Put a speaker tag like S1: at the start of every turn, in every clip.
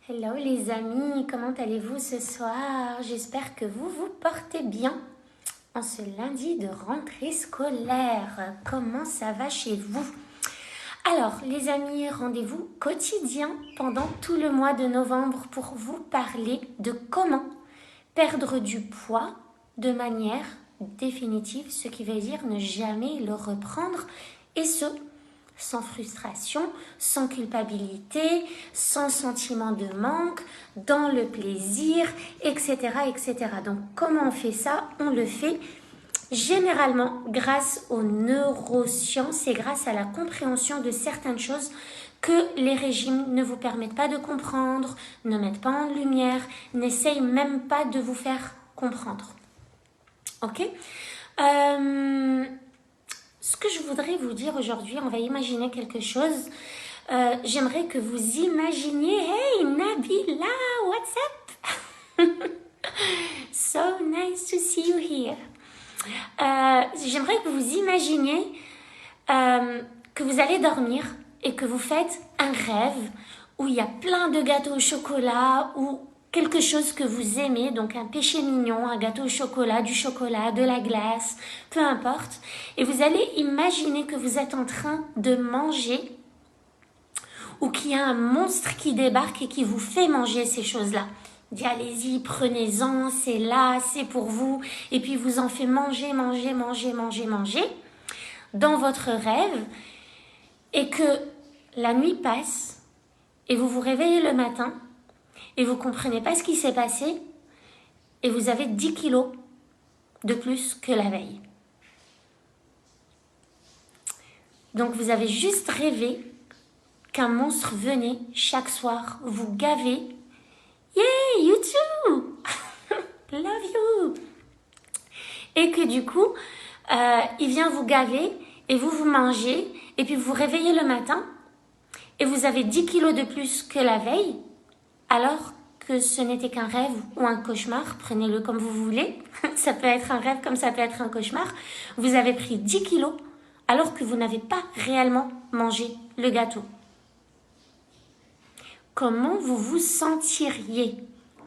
S1: Hello les amis, comment allez-vous ce soir? J'espère que vous vous portez bien en ce lundi de rentrée scolaire. Comment ça va chez vous? Alors les amis, rendez-vous quotidien pendant tout le mois de novembre pour vous parler de comment perdre du poids de manière définitive, ce qui veut dire ne jamais le reprendre et ce sans frustration, sans culpabilité, sans sentiment de manque, dans le plaisir, etc., etc. Donc, comment on fait ça? On le fait généralement grâce aux neurosciences et grâce à la compréhension de certaines choses que les régimes ne vous permettent pas de comprendre, ne mettent pas en lumière, n'essayent même pas de vous faire comprendre. Ok? Ce que je voudrais vous dire aujourd'hui, on va imaginer quelque chose. J'aimerais que vous imaginiez, hey Nabila, what's up? So nice to see you here. J'aimerais que vous imaginiez que vous allez dormir et que vous faites un rêve où il y a plein de gâteaux au chocolat ou quelque chose que vous aimez, donc un péché mignon, un gâteau au chocolat, de la glace, peu importe. Et vous allez imaginer que vous êtes en train de manger ou qu'il y a un monstre qui débarque et qui vous fait manger ces choses-là. Dit allez-y, prenez-en, c'est là, c'est pour vous. Et puis vous en fait manger dans votre rêve et que la nuit passe et vous vous réveillez le matin et vous comprenez pas ce qui s'est passé et vous avez 10 kilos de plus que la veille. Donc vous avez juste rêvé qu'un monstre venait chaque soir vous gaver. Yeah, you too! Love you! Et que du coup, il vient vous gaver et vous mangez et puis vous vous réveillez le matin et vous avez 10 kilos de plus que la veille alors que ce n'était qu'un rêve ou un cauchemar, prenez-le comme vous voulez, ça peut être un rêve comme ça peut être un cauchemar, vous avez pris 10 kilos alors que vous n'avez pas réellement mangé le gâteau. Comment vous vous sentiriez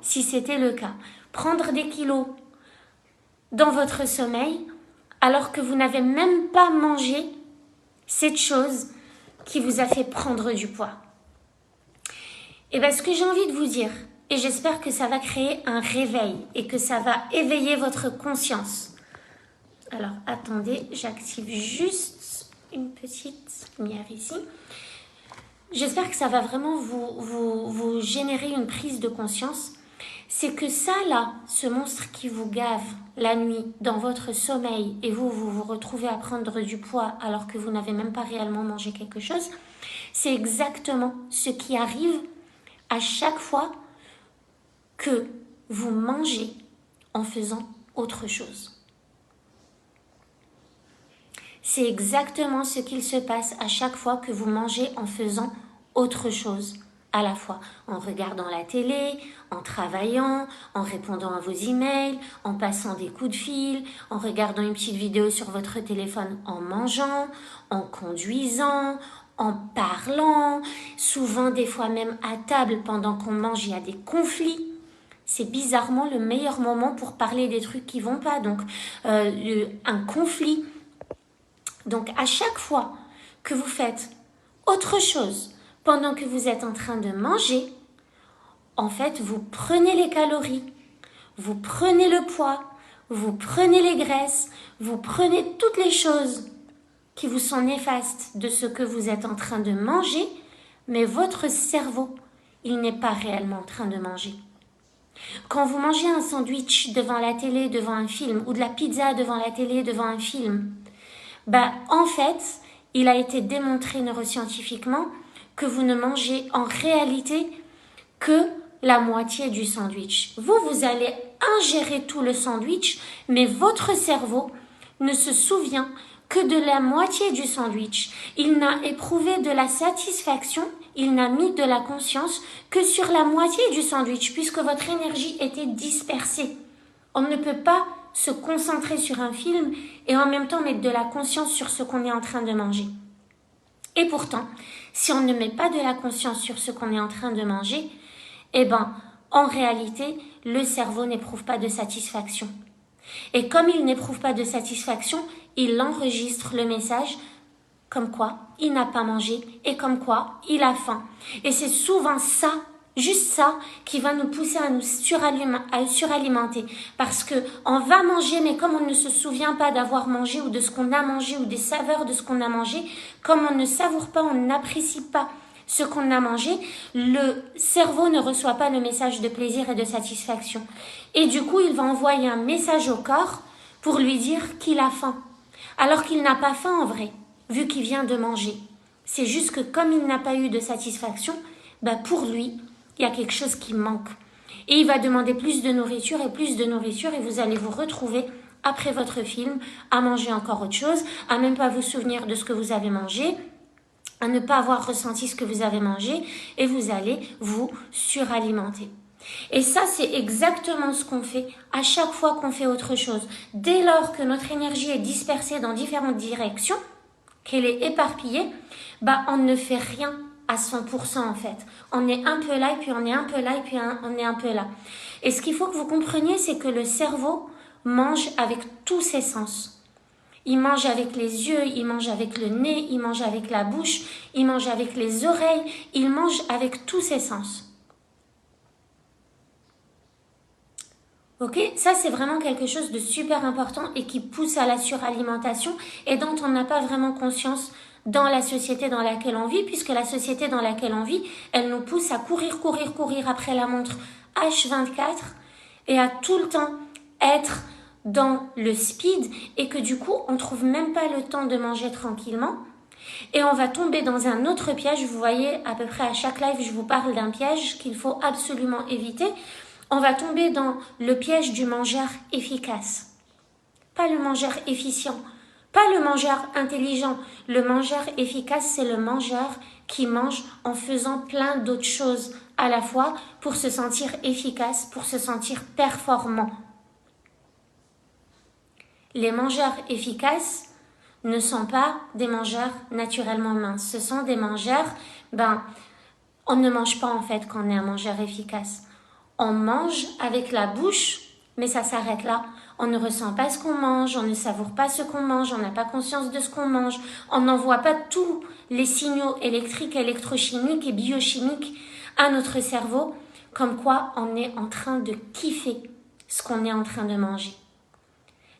S1: si c'était le cas? Prendre des kilos dans votre sommeil alors que vous n'avez même pas mangé cette chose qui vous a fait prendre du poids. Et bien ce que j'ai envie de vous dire, et j'espère que ça va créer un réveil et que ça va éveiller votre conscience. Alors attendez, j'active juste une petite lumière ici. J'espère que ça va vraiment vous générer une prise de conscience. C'est que ça là, ce monstre qui vous gave la nuit dans votre sommeil et vous retrouvez à prendre du poids alors que vous n'avez même pas réellement mangé quelque chose, c'est exactement ce qui arrive à chaque fois que vous mangez en faisant autre chose. C'est exactement ce qu'il se passe à chaque fois que vous mangez en faisant autre chose, à la fois en regardant la télé, en travaillant, en répondant à vos emails, en passant des coups de fil, en regardant une petite vidéo sur votre téléphone, en mangeant, en conduisant, en parlant, souvent des fois même à table pendant qu'on mange, il y a des conflits. C'est bizarrement le meilleur moment pour parler des trucs qui vont pas, donc un conflit. Donc à chaque fois que vous faites autre chose pendant que vous êtes en train de manger, en fait vous prenez les calories, vous prenez le poids, vous prenez les graisses, vous prenez toutes les choses qui vous sont néfastes de ce que vous êtes en train de manger, mais votre cerveau, il n'est pas réellement en train de manger. Quand vous mangez un sandwich devant la télé, devant un film, ou de la pizza devant la télé, devant un film, en fait, il a été démontré neuroscientifiquement que vous ne mangez en réalité que la moitié du sandwich. Vous allez ingérer tout le sandwich, mais votre cerveau ne se souvient que de la moitié du sandwich. Il n'a éprouvé de la satisfaction, il n'a mis de la conscience que sur la moitié du sandwich, puisque votre énergie était dispersée. On ne peut pas se concentrer sur un film et en même temps mettre de la conscience sur ce qu'on est en train de manger. Et pourtant, si on ne met pas de la conscience sur ce qu'on est en train de manger, eh ben, en réalité, le cerveau n'éprouve pas de satisfaction. Et comme il n'éprouve pas de satisfaction, il enregistre le message comme quoi il n'a pas mangé et comme quoi il a faim. Et c'est souvent ça, juste ça, qui va nous pousser à nous suralimenter. Parce que on va manger, mais comme on ne se souvient pas d'avoir mangé ou de ce qu'on a mangé ou des saveurs de ce qu'on a mangé, comme on ne savoure pas, on n'apprécie pas ce qu'on a mangé, le cerveau ne reçoit pas le message de plaisir et de satisfaction. Et du coup, il va envoyer un message au corps pour lui dire qu'il a faim. Alors qu'il n'a pas faim en vrai, vu qu'il vient de manger. C'est juste que comme il n'a pas eu de satisfaction, pour lui, il y a quelque chose qui manque. Et il va demander plus de nourriture et vous allez vous retrouver après votre film à manger encore autre chose, à même pas vous souvenir de ce que vous avez mangé, à ne pas avoir ressenti ce que vous avez mangé et vous allez vous suralimenter. Et ça, c'est exactement ce qu'on fait à chaque fois qu'on fait autre chose. Dès lors que notre énergie est dispersée dans différentes directions, qu'elle est éparpillée, on ne fait rien à 100% en fait. On est un peu là et puis on est un peu là et puis on est un peu là. Et ce qu'il faut que vous compreniez, c'est que le cerveau mange avec tous ses sens. Il mange avec les yeux, il mange avec le nez, il mange avec la bouche, il mange avec les oreilles, il mange avec tous ses sens. Ok, ça c'est vraiment quelque chose de super important et qui pousse à la suralimentation et dont on n'a pas vraiment conscience dans la société dans laquelle on vit, puisque la société dans laquelle on vit, elle nous pousse à courir après la montre H24 et à tout le temps être dans le speed et que du coup on trouve même pas le temps de manger tranquillement et on va tomber dans un autre piège. Vous voyez, à peu près à chaque live je vous parle d'un piège qu'il faut absolument éviter. On va tomber dans le piège du mangeur efficace, pas le mangeur efficient, pas le mangeur intelligent. Le mangeur efficace, c'est le mangeur qui mange en faisant plein d'autres choses à la fois pour se sentir efficace, pour se sentir performant. Les mangeurs efficaces ne sont pas des mangeurs naturellement minces. Ce sont des mangeurs, on ne mange pas en fait quand on est un mangeur efficace. On mange avec la bouche, mais ça s'arrête là. On ne ressent pas ce qu'on mange, on ne savoure pas ce qu'on mange, on n'a pas conscience de ce qu'on mange, on n'envoie pas tous les signaux électriques, électrochimiques et biochimiques à notre cerveau, comme quoi on est en train de kiffer ce qu'on est en train de manger.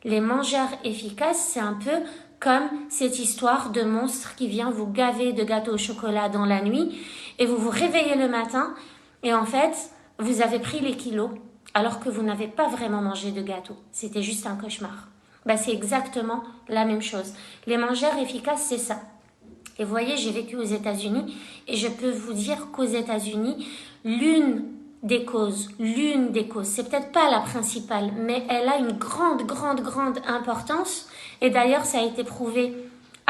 S1: Les mangeurs efficaces, c'est un peu comme cette histoire de monstre qui vient vous gaver de gâteau au chocolat dans la nuit et vous vous réveillez le matin et en fait, vous avez pris les kilos alors que vous n'avez pas vraiment mangé de gâteau. C'était juste un cauchemar. C'est exactement la même chose. Les mangeurs efficaces, c'est ça. Et vous voyez, j'ai vécu aux États-Unis et je peux vous dire qu'aux États-Unis, l'une des causes, c'est peut-être pas la principale, mais elle a une grande importance. Et d'ailleurs, ça a été prouvé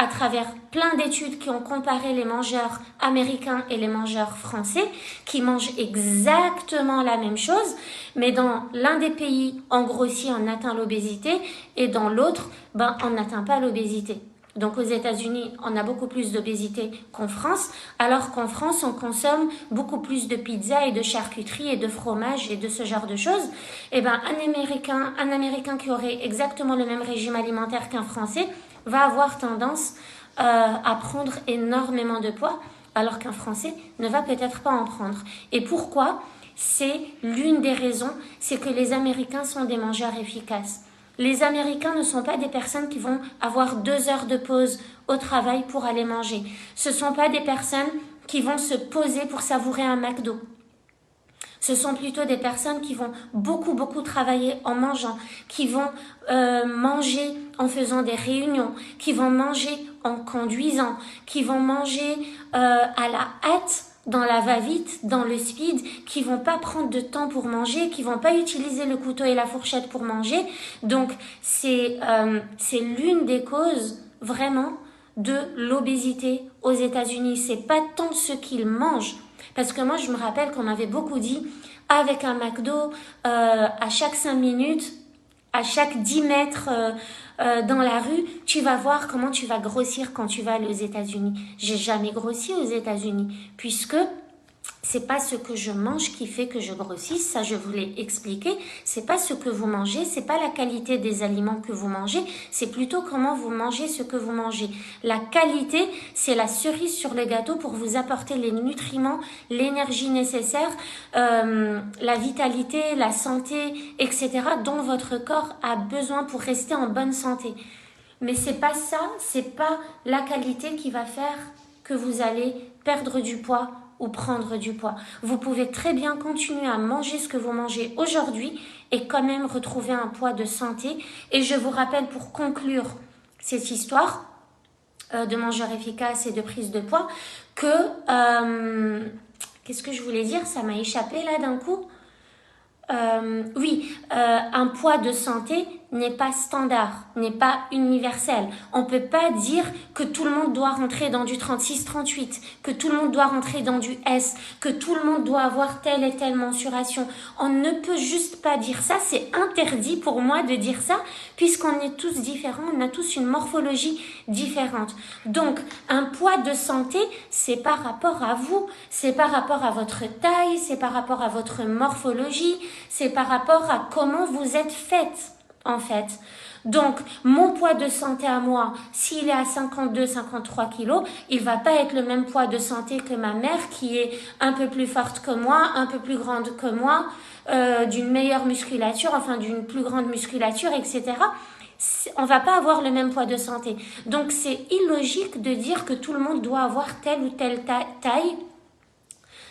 S1: à travers plein d'études qui ont comparé les mangeurs américains et les mangeurs français, qui mangent exactement la même chose, mais dans l'un des pays, on grossit, on atteint l'obésité, et dans l'autre, on n'atteint pas l'obésité. Donc aux États-Unis, on a beaucoup plus d'obésité qu'en France, alors qu'en France, on consomme beaucoup plus de pizza et de charcuterie et de fromage et de ce genre de choses. Et un Américain qui aurait exactement le même régime alimentaire qu'un Français va avoir tendance à prendre énormément de poids, alors qu'un Français ne va peut-être pas en prendre. Et pourquoi? C'est l'une des raisons, c'est que les Américains sont des mangeurs efficaces. Les Américains ne sont pas des personnes qui vont avoir 2 heures de pause au travail pour aller manger. Ce ne sont pas des personnes qui vont se poser pour savourer un McDo. Ce sont plutôt des personnes qui vont beaucoup travailler en mangeant, qui vont manger en faisant des réunions, qui vont manger en conduisant, qui vont manger à la hâte, dans la va-vite, dans le speed, qui vont pas prendre de temps pour manger, qui vont pas utiliser le couteau et la fourchette pour manger. Donc c'est l'une des causes vraiment de l'obésité aux États-Unis. C'est pas tant ce qu'ils mangent, parce que moi je me rappelle qu'on m'avait beaucoup dit avec un McDo à chaque 5 minutes, à chaque 10 mètres dans la rue, tu vas voir comment tu vas grossir quand tu vas aller aux États-Unis. J'ai jamais grossi aux États-Unis, puisque c'est pas ce que je mange qui fait que je grossisse, ça je vous l'ai expliqué. C'est pas ce que vous mangez, c'est pas la qualité des aliments que vous mangez, c'est plutôt comment vous mangez ce que vous mangez. La qualité, c'est la cerise sur le gâteau pour vous apporter les nutriments, l'énergie nécessaire, la vitalité, la santé, etc. dont votre corps a besoin pour rester en bonne santé. Mais c'est pas ça, c'est pas la qualité qui va faire que vous allez perdre du poids ou prendre du poids. Vous pouvez très bien continuer à manger ce que vous mangez aujourd'hui et quand même retrouver un poids de santé. Et je vous rappelle pour conclure cette histoire de mangeur efficace et de prise de poids que... qu'est-ce que je voulais dire? Ça m'a échappé là d'un coup. Un poids de santé n'est pas standard, n'est pas universel. On peut pas dire que tout le monde doit rentrer dans du 36-38, que tout le monde doit rentrer dans du S, que tout le monde doit avoir telle et telle mensuration. On ne peut juste pas dire ça, c'est interdit pour moi de dire ça, puisqu'on est tous différents, on a tous une morphologie différente. Donc, un poids de santé, c'est par rapport à vous, c'est par rapport à votre taille, c'est par rapport à votre morphologie, c'est par rapport à comment vous êtes faite, en fait. Donc, mon poids de santé à moi, s'il est à 52-53 kilos, il va pas être le même poids de santé que ma mère qui est un peu plus forte que moi, un peu plus grande que moi, d'une meilleure musculature, enfin d'une plus grande musculature, etc. On va pas avoir le même poids de santé. Donc, c'est illogique de dire que tout le monde doit avoir telle ou telle taille,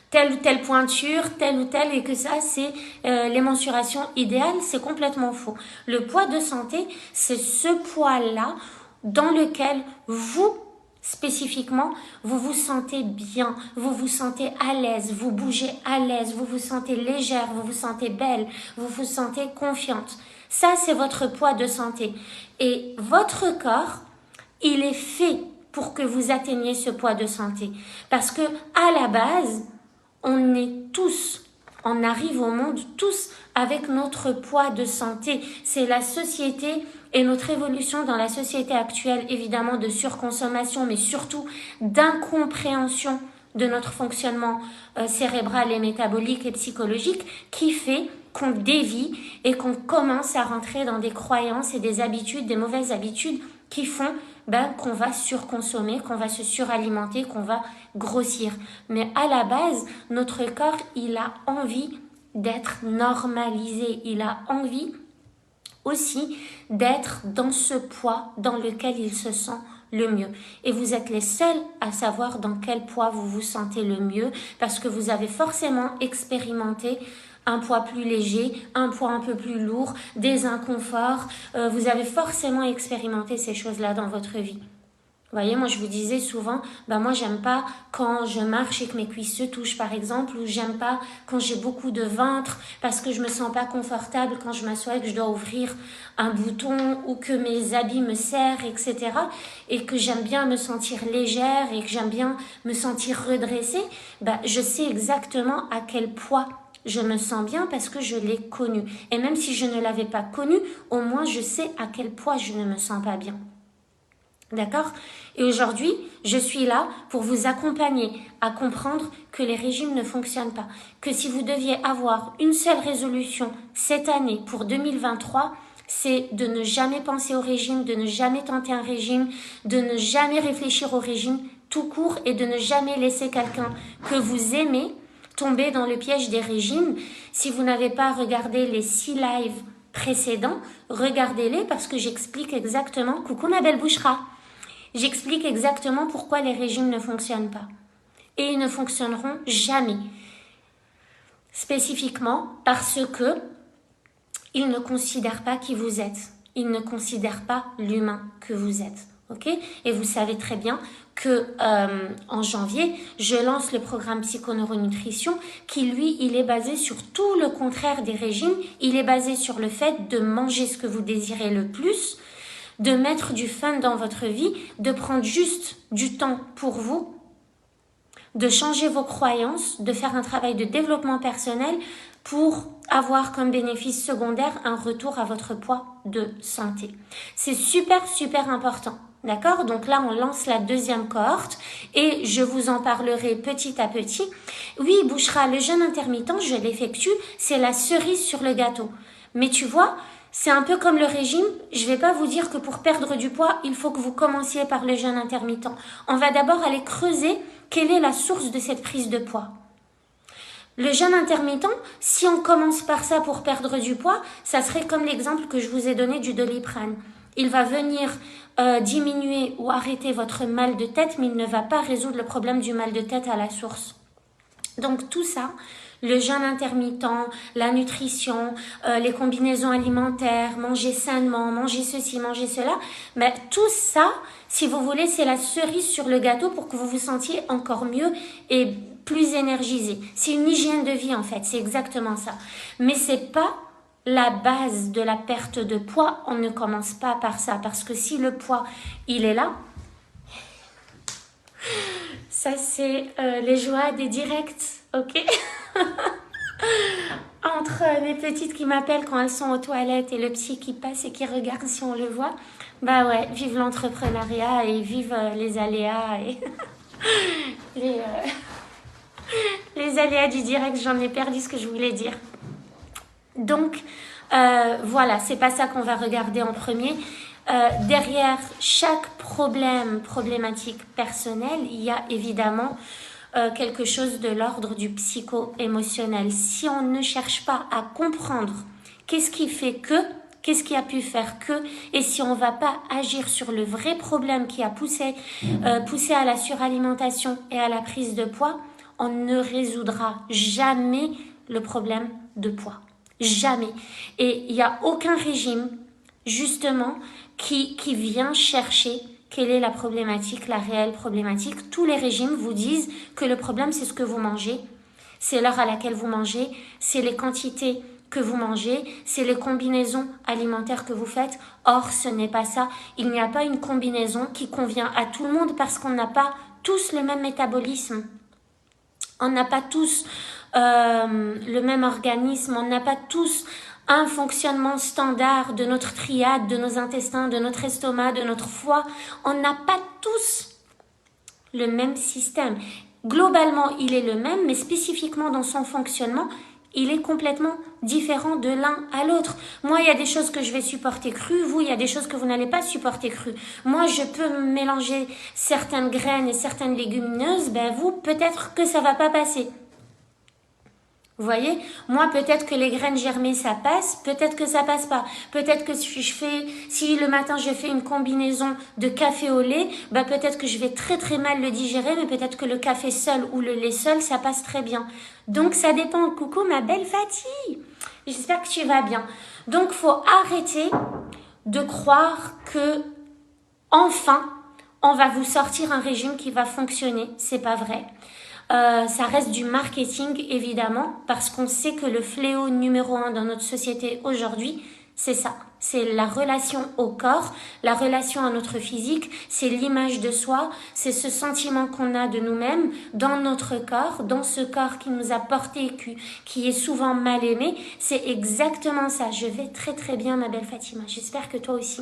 S1: telle ou telle pointure, telle ou telle, et que ça, c'est les mensurations idéales, c'est complètement faux. Le poids de santé, c'est ce poids-là dans lequel vous, spécifiquement, vous vous sentez bien, vous vous sentez à l'aise, vous bougez à l'aise, vous vous sentez légère, vous vous sentez belle, vous vous sentez confiante. Ça, c'est votre poids de santé. Et votre corps, il est fait pour que vous atteigniez ce poids de santé. Parce que, à la base, on arrive au monde tous avec notre poids de santé. C'est la société et notre évolution dans la société actuelle, évidemment de surconsommation, mais surtout d'incompréhension de notre fonctionnement cérébral et métabolique et psychologique qui fait qu'on dévie et qu'on commence à rentrer dans des croyances et des habitudes, des mauvaises habitudes qui font qu'on va surconsommer, qu'on va se suralimenter, qu'on va grossir. Mais à la base, notre corps, il a envie d'être normalisé. Il a envie aussi d'être dans ce poids dans lequel il se sent le mieux. Et vous êtes les seuls à savoir dans quel poids vous vous sentez le mieux parce que vous avez forcément expérimenté un poids plus léger, un poids un peu plus lourd, des inconforts. Vous avez forcément expérimenté ces choses-là dans votre vie. Vous voyez, moi je vous disais souvent, moi j'aime pas quand je marche et que mes cuisses se touchent par exemple, ou j'aime pas quand j'ai beaucoup de ventre parce que je me sens pas confortable quand je m'assois et que je dois ouvrir un bouton ou que mes habits me serrent, etc. Et que j'aime bien me sentir légère et que j'aime bien me sentir redressée, je sais exactement à quel poids je me sens bien parce que je l'ai connu. Et même si je ne l'avais pas connu, au moins je sais à quel poids je ne me sens pas bien. D'accord? Et aujourd'hui, je suis là pour vous accompagner à comprendre que les régimes ne fonctionnent pas. Que si vous deviez avoir une seule résolution cette année pour 2023, c'est de ne jamais penser au régime, de ne jamais tenter un régime, de ne jamais réfléchir au régime tout court et de ne jamais laisser quelqu'un que vous aimez tomber dans le piège des régimes. Si vous n'avez pas regardé les 6 lives précédents, regardez-les parce que j'explique exactement, coucou ma belle Bouchra, j'explique exactement pourquoi les régimes ne fonctionnent pas. Et ils ne fonctionneront jamais. Spécifiquement parce que ils ne considèrent pas qui vous êtes. Ils ne considèrent pas l'humain que vous êtes. Ok? Et vous savez très bien que en janvier, je lance le programme Psychoneuronutrition qui, lui, il est basé sur tout le contraire des régimes. Il est basé sur le fait de manger ce que vous désirez le plus, de mettre du fun dans votre vie, de prendre juste du temps pour vous, de changer vos croyances, de faire un travail de développement personnel pour avoir comme bénéfice secondaire un retour à votre poids de santé. C'est super, super important. D'accord? Donc là, on lance la deuxième cohorte et je vous en parlerai petit à petit. Oui, Bouchra, le jeûne intermittent, je l'effectue, c'est la cerise sur le gâteau. Mais tu vois, c'est un peu comme le régime. Je ne vais pas vous dire que pour perdre du poids, il faut que vous commenciez par le jeûne intermittent. On va d'abord aller creuser quelle est la source de cette prise de poids. Le jeûne intermittent, si on commence par ça pour perdre du poids, ça serait comme l'exemple que je vous ai donné du Doliprane. Il va venir diminuer ou arrêter votre mal de tête, mais il ne va pas résoudre le problème du mal de tête à la source. Donc tout ça, le jeûne intermittent, la nutrition, les combinaisons alimentaires, manger sainement, manger ceci, manger cela, mais tout ça, si vous voulez, c'est la cerise sur le gâteau pour que vous vous sentiez encore mieux et plus énergisé. C'est une hygiène de vie en fait, c'est exactement ça. Mais c'est pas la base de la perte de poids, on ne commence pas par ça, parce que si le poids, il est là, ça c'est les joies des directs, ok? Entre les petites qui m'appellent quand elles sont aux toilettes et le psy qui passe et qui regarde si on le voit, bah ouais, vive l'entrepreneuriat et vive les aléas et les aléas du direct, j'en ai perdu ce que je voulais dire. Donc, voilà, c'est pas ça qu'on va regarder en premier. Derrière chaque problématique personnelle, il y a évidemment quelque chose de l'ordre du psycho-émotionnel. Si on ne cherche pas à comprendre qu'est-ce qui fait que, qu'est-ce qui a pu faire que, et si on ne va pas agir sur le vrai problème qui a poussé à la suralimentation et à la prise de poids, on ne résoudra jamais le problème de poids. Jamais. Et il n'y a aucun régime, justement, qui vient chercher quelle est la problématique, la réelle problématique. Tous les régimes vous disent que le problème, c'est ce que vous mangez, c'est l'heure à laquelle vous mangez, c'est les quantités que vous mangez, c'est les combinaisons alimentaires que vous faites. Or, ce n'est pas ça. Il n'y a pas une combinaison qui convient à tout le monde parce qu'on n'a pas tous le même métabolisme. On n'a pas tous le même organisme, on n'a pas tous un fonctionnement standard de notre triade, de nos intestins, de notre estomac, de notre foie. On n'a pas tous le même système. Globalement, il est le même, mais spécifiquement dans son fonctionnement, il est complètement différent de l'un à l'autre. Moi, il y a des choses que je vais supporter crues. Vous, il y a des choses que vous n'allez pas supporter crues. Moi, je peux mélanger certaines graines et certaines légumineuses. Ben vous, peut-être que ça va pas passer. Vous voyez, moi peut-être que les graines germées ça passe, peut-être que ça passe pas. Peut-être que si le matin je fais une combinaison de café au lait, bah peut-être que je vais très très mal le digérer, mais peut-être que le café seul ou le lait seul ça passe très bien. Donc ça dépend. Coucou ma belle Fatih, j'espère que tu vas bien. Donc faut arrêter de croire que enfin on va vous sortir un régime qui va fonctionner. C'est pas vrai. Ça reste du marketing évidemment parce qu'on sait que le fléau numéro 1 dans notre société aujourd'hui, c'est ça. C'est la relation au corps, la relation à notre physique, c'est l'image de soi, c'est ce sentiment qu'on a de nous-mêmes dans notre corps, dans ce corps qui nous a porté, qui est souvent mal aimé. C'est exactement ça. Je vais très très bien ma belle Fatima, j'espère que toi aussi.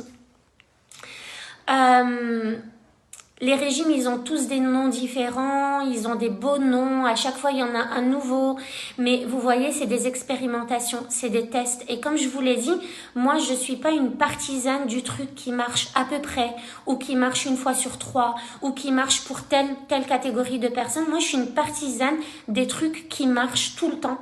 S1: Les régimes, ils ont tous des noms différents, ils ont des beaux noms, à chaque fois il y en a un nouveau, mais vous voyez, c'est des expérimentations, c'est des tests. Et comme je vous l'ai dit, moi je suis pas une partisane du truc qui marche à peu près, ou qui marche une fois sur 3, ou qui marche pour telle catégorie de personnes. Moi je suis une partisane des trucs qui marchent tout le temps,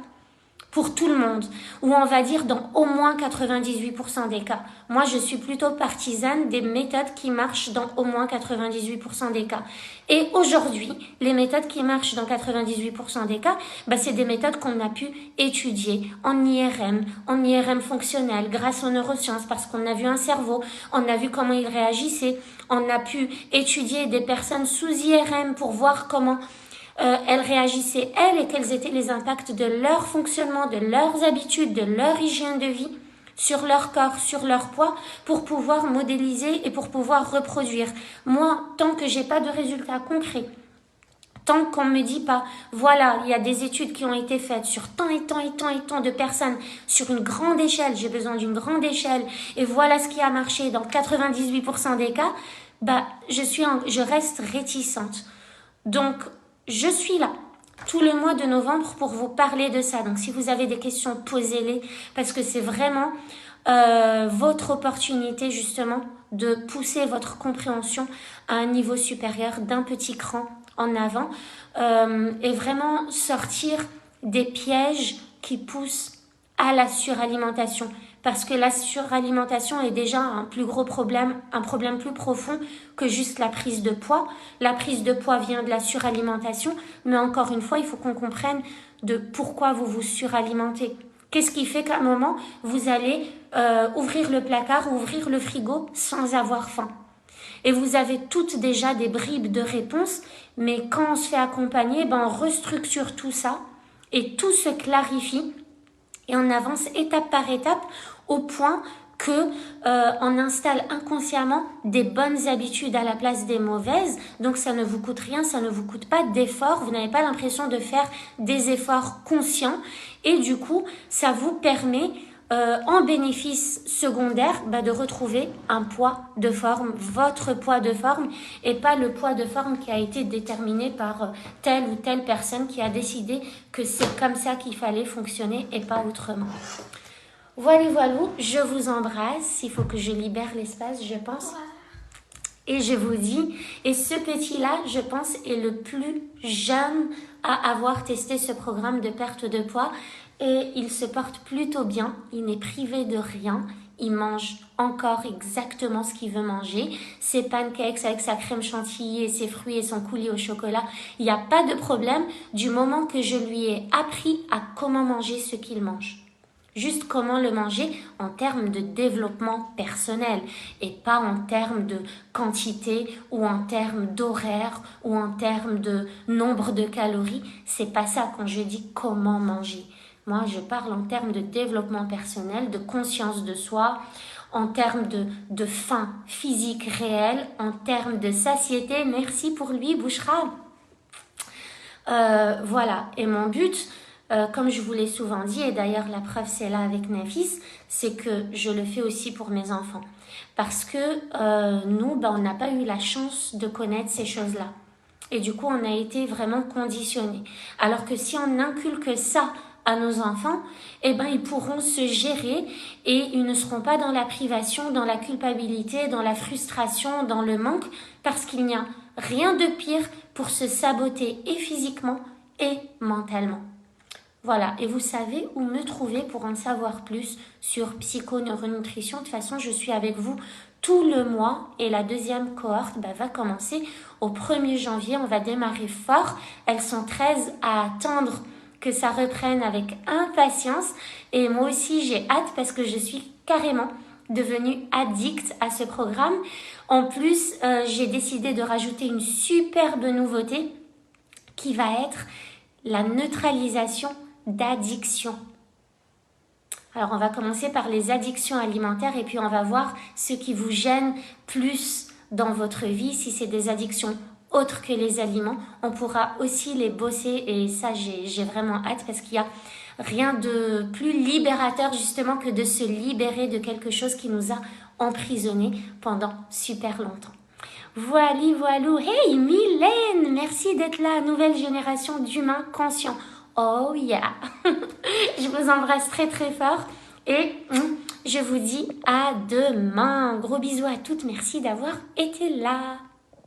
S1: pour tout le monde, ou on va dire dans au moins 98% des cas. Moi, je suis plutôt partisane des méthodes qui marchent dans au moins 98% des cas. Et aujourd'hui, les méthodes qui marchent dans 98% des cas, bah, c'est des méthodes qu'on a pu étudier en IRM fonctionnel, grâce aux neurosciences, parce qu'on a vu un cerveau, on a vu comment il réagissait, on a pu étudier des personnes sous IRM pour voir comment elles réagissaient, elles, et quels étaient les impacts de leur fonctionnement, de leurs habitudes, de leur hygiène de vie sur leur corps, sur leur poids, pour pouvoir modéliser et pour pouvoir reproduire. Moi, tant que j'ai pas de résultats concrets, tant qu'on me dit pas, voilà, il y a des études qui ont été faites sur tant et tant et tant et tant de personnes, sur une grande échelle, j'ai besoin d'une grande échelle, et voilà ce qui a marché dans 98% des cas, je reste réticente. Donc, je suis là tout le mois de novembre pour vous parler de ça. Donc, si vous avez des questions, posez-les parce que c'est vraiment votre opportunité justement de pousser votre compréhension à un niveau supérieur, d'un petit cran en avant et vraiment sortir des pièges qui poussent à la suralimentation. Parce que la suralimentation est déjà un plus gros problème, un problème plus profond que juste la prise de poids. La prise de poids vient de la suralimentation, mais encore une fois, il faut qu'on comprenne de pourquoi vous vous suralimentez. Qu'est-ce qui fait qu'à un moment, vous allez ouvrir le placard ou ouvrir le frigo sans avoir faim? Et vous avez toutes déjà des bribes de réponses, mais quand on se fait accompagner, on restructure tout ça et tout se clarifie et on avance étape par étape au point que on installe inconsciemment des bonnes habitudes à la place des mauvaises. Donc ça ne vous coûte rien, ça ne vous coûte pas d'efforts, vous n'avez pas l'impression de faire des efforts conscients et du coup ça vous permet en bénéfice secondaire de retrouver un poids de forme, votre poids de forme et pas le poids de forme qui a été déterminé par telle ou telle personne qui a décidé que c'est comme ça qu'il fallait fonctionner et pas autrement. Voilà, je vous embrasse. Il faut que je libère l'espace, je pense. Et je vous dis, et ce petit-là, je pense, est le plus jeune à avoir testé ce programme de perte de poids. Et il se porte plutôt bien, il n'est privé de rien. Il mange encore exactement ce qu'il veut manger. Ses pancakes avec sa crème chantilly et ses fruits et son coulis au chocolat. Il n'y a pas de problème du moment que je lui ai appris à comment manger ce qu'il mange. Juste comment le manger en termes de développement personnel et pas en termes de quantité ou en termes d'horaire ou en termes de nombre de calories. C'est pas ça quand je dis comment manger. Moi, je parle en termes de développement personnel, de conscience de soi, en termes de faim physique réelle, en termes de satiété. Merci pour lui, Bouchra. Voilà, et mon but, comme je vous l'ai souvent dit, et d'ailleurs la preuve c'est là avec Nafis, c'est que je le fais aussi pour mes enfants. Parce que nous, on n'a pas eu la chance de connaître ces choses-là. Et du coup, on a été vraiment conditionnés. Alors que si on inculque ça à nos enfants, ils pourront se gérer et ils ne seront pas dans la privation, dans la culpabilité, dans la frustration, dans le manque, parce qu'il n'y a rien de pire pour se saboter et physiquement et mentalement. Voilà, et vous savez où me trouver pour en savoir plus sur psychoneuronutrition. De toute façon, je suis avec vous tout le mois et la deuxième cohorte va commencer au 1er janvier. On va démarrer fort. Elles sont 13 à attendre que ça reprenne avec impatience. Et moi aussi, j'ai hâte parce que je suis carrément devenue addict à ce programme. En plus, j'ai décidé de rajouter une superbe nouveauté qui va être la neutralisation d'addiction. Alors, on va commencer par les addictions alimentaires et puis on va voir ce qui vous gêne plus dans votre vie. Si c'est des addictions autres que les aliments, on pourra aussi les bosser et ça, j'ai vraiment hâte parce qu'il y a rien de plus libérateur justement que de se libérer de quelque chose qui nous a emprisonnés pendant super longtemps. Voilà. Hey Mylène, merci d'être là, nouvelle génération d'humains conscients. Oh yeah. Je vous embrasse très très fort et je vous dis à demain. Gros bisous à toutes, merci d'avoir été là.